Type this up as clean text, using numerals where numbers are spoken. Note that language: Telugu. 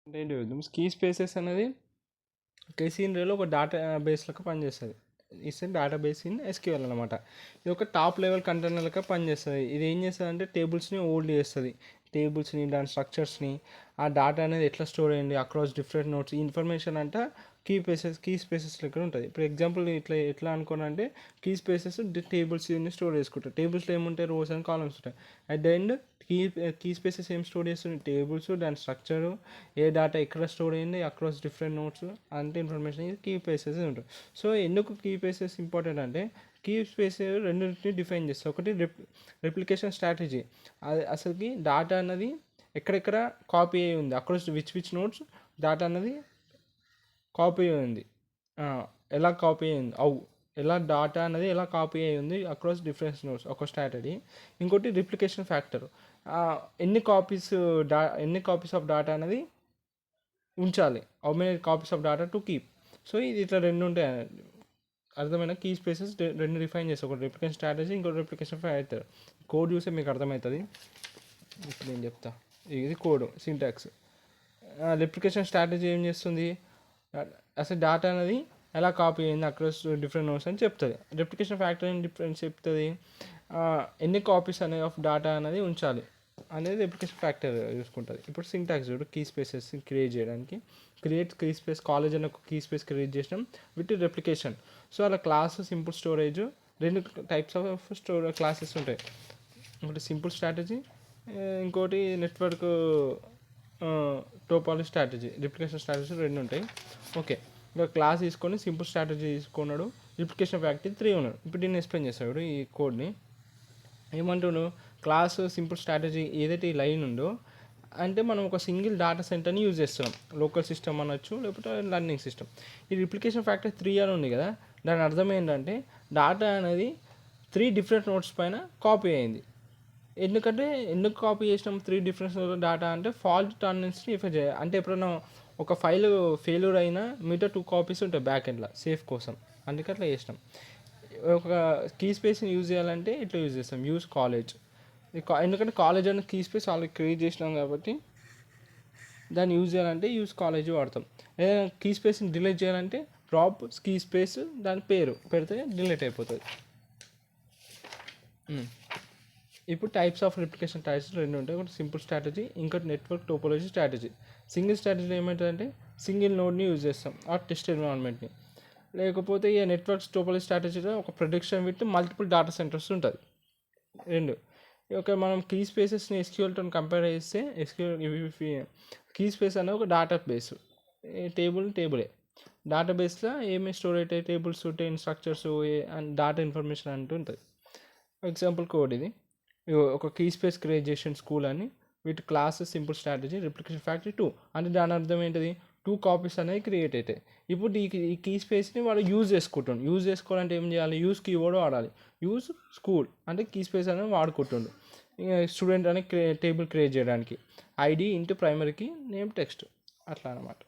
అంటే ఏంటి చూద్దాం. కీ స్పేసెస్ అనేది కేసీఎన్ఏలో ఒక డేటా బేస్ లెక్క పనిచేస్తుంది. It's data base in SQL అనమాట. ఇది ఒక టాప్ లెవెల్ కంటైనర్ లెక్క పనిచేస్తుంది. ఇది ఏం చేస్తుంది అంటే టేబుల్స్ని హోల్డ్ చేస్తుంది. టేబుల్స్ని దాని స్ట్రక్చర్స్ని ఆ డేటా అనేది ఎట్లా స్టోర్ అయ్యింది అక్రాస్ డిఫరెంట్ నోట్స్ ఈ ఇన్ఫర్మేషన్ అంట కీ స్పేసెస్ లెక్క ఉంటుంది. ఇప్పుడు ఎగ్జాంపుల్ ఎట్లా అనుకోనంటే కీ స్పేసెస్ టేబుల్స్ స్టోర్ చేసుకుంటారు. టేబుల్స్లో ఏముంటాయి, రోస్ అండ్ కాలమ్స్ ఉంటాయి. At the end key spaces ఏం స్టోర్ చేస్తుంది, టేబుల్స్, దాని స్ట్రక్చరు, ఏ డేటా ఎక్కడ స్టోర్ అయింది అక్రాస్ డిఫరెంట్ నోట్స్ అంతే ఇన్ఫర్మేషన్ కీ స్పేసెస్ ఉంటుంది. సో ఎందుకు కీ స్పేసెస్ ఇంపార్టెంట్ అంటే కీ స్పేస్ రెండింటిని డిఫైన్ చేస్తుంది. ఒకటి రిప్లికేషన్ స్ట్రాటజీ, అది అసలుకి డేటా అన్నది ఎక్కడెక్కడ కాపీ అయ్యి ఉంది అక్రాస్ విచ్ నోట్స్ డేటా అన్నది కాపీ అయ్యి ఉంది, ఎలా కాపీ అయ్యింది ఎలా డాటా అనేది ఎలా కాపీ అయ్యి ఉంది అక్రాస్ డిఫరెన్స్ నోట్స్ ఒక స్ట్రాటజీ. ఇంకోటి రిప్లికేషన్ ఫ్యాక్టర్, ఎన్ని కాపీస్ ఆఫ్ డాటా అనేది ఉంచాలి, how many copies of data to keep. So ఇది ఇట్లా రెండు ఉంటాయి అర్థమైన కీ స్పేసెస్ రెండు డిఫైన్ చేస్తాయి. ఒకటి రిప్లికేషన్ స్ట్రాటజీ, ఇంకోటి రిప్లికేషన్ ఫ్యాక్టర్. కోడ్ చూస్తే మీకు అర్థమవుతుంది. ఇప్పుడు నేను చెప్తా, ఇది కోడ్ సింటాక్స్. రిప్లికేషన్ స్ట్రాటజీ ఏం చేస్తుంది, అసలు డేటా అనేది ఎలా కాపీ అయింది అక్రాస్ డిఫరెంట్ నోట్స్ అని చెప్తుంది. రిప్లికేషన్ ఫ్యాక్టర్ ఏం డిఫరెన్స్ చెప్తుంది, ఎన్ని కాపీస్ అనేది ఆఫ్ డేటా అనేది ఉంచాలి అనేది రిప్లికేషన్ ఫ్యాక్టర్ చూసుకుంటుంది. ఇప్పుడు సింటాక్స్ చూడు, కీ స్పేసెస్ క్రియేట్ చేయడానికి కీ స్పేస్ కాలేజ్ అనే ఒక కీ స్పేస్ క్రియేట్ చేసినాం విత్ రెప్లికేషన్. సో అలా క్లాస్ సింపుల్ స్టోరేజ్ రెండు టైప్స్ ఆఫ్ క్లాసెస్ ఉంటాయి. ఒకటి సింపుల్ స్ట్రాటజీ, ఇంకోటి network topology strategy, replication strategy రెండు ఉంటాయి. ఓకే, ఇంకా క్లాస్ తీసుకొని సింపుల్ స్ట్రాటజీ తీసుకున్నాడు, రిప్లికేషన్ ఫ్యాక్టరీ 3 ఉన్నాడు. ఇప్పుడు దీన్ని ఎక్స్ప్లెయిన్ చేస్తాడు ఈ కోడ్ని. ఏమంటున్నాడు, క్లాస్ సింపుల్ స్ట్రాటజీ ఏదైతే ఈ లైన్ ఉందో అంటే మనం ఒక సింగిల్ డేటా సెంటర్ని యూజ్ చేస్తున్నాం, లోకల్ సిస్టమ్ అనొచ్చు లేకపోతే లర్నింగ్ సిస్టమ్. ఈ రిప్లికేషన్ ఫ్యాక్టర్ 3 అని ఉంది కదా, దాని అర్థం ఏంటంటే డేటా అనేది 3 డిఫరెంట్ నోట్స్ పైన కాపీ అయింది. ఎందుకు కాపీ చేసినాం 3 డిఫరెంట్ డేటా అంటే ఫాల్ట్ టాలరెన్స్ని ఎఫెక్ట్ చేయాలి. అంటే ఎప్పుడైనా ఒక ఫైల్ ఫెయిల్యూర్ అయినా మిగతా 2 కాపీస్ ఉంటాయి బ్యాక్ ఎండ్లో సేఫ్ కోసం, అందుకే అట్లా చేసినాం. ఒక కీ స్పేస్ని యూజ్ చేయాలంటే ఇట్లా యూజ్ చేస్తాం, యూజ్ కాలేజ్. ఎందుకంటే కాలేజ్ అనే కీ స్పేస్ ఆల్రెడీ క్రియేట్ చేసినాం కాబట్టి దాన్ని యూజ్ చేయాలంటే యూజ్ కాలేజ్ వాడతాం. ఏదైనా కీ స్పేస్ని డిలీట్ చేయాలంటే డ్రాప్ కీ స్పేస్ దాని పేరు పెడితే డిలీట్ అయిపోతుంది. ఇప్పుడు టైప్స్ ఆఫ్ రిప్లికేషన్ టైప్స్ రెండు ఉంటాయి. ఒకటి సింపుల్ స్ట్రాటజీ, ఇంకోటి network topology strategy. Single strategy ఏమవుతుందంటే సింగిల్ నోడ్ని యూజ్ చేస్తాం ఆ టెస్ట్ ఎన్విరాన్మెంట్ని. లేకపోతే ఈ నెట్వర్క్ టోపోలజీ స్ట్రాటజీలో ఒక prediction with multiple data centres ఉంటుంది రెండు. ఒక మనం కీ స్పేసెస్ని ఎస్క్యూఎల్తో కంపేర్ చేస్తే కీ స్పేస్ అనేది ఒక డేటా బేస్, టేబులే డేటా బేస్లో ఏమేమి స్టోర్ అవుతాయి, టేబుల్స్ ఉంటాయి, స్ట్రక్చర్స్ అండ్ డేటా ఇన్ఫర్మేషన్ అంటూ ఉంటుంది. ఎగ్జాంపుల్ కోడ్ ఇది, ఒక కీ స్పేస్ క్రియేట్ చేసిన స్కూల్ అని వీటి class simple strategy replication factory 2 అంటే దాని అర్థం ఏంటిది, 2 కాపీస్ అనేవి క్రియేట్ అవుతాయి. ఇప్పుడు ఈ కీ స్పేస్ని వాడు యూజ్ చేసుకోవాలంటే ఏం చేయాలి, యూజ్ కీవర్డ్ వాడాలి. యూజ్ స్కూల్ అంటే కీ స్పేస్ అనేది వాడుకుంటుండు స్టూడెంట్ అనే టేబుల్ క్రియేట్ చేయడానికి, ఐడి ఇంటూ ప్రైమరీకి నేమ్ టెక్స్ట్ అట్లా అనమాట.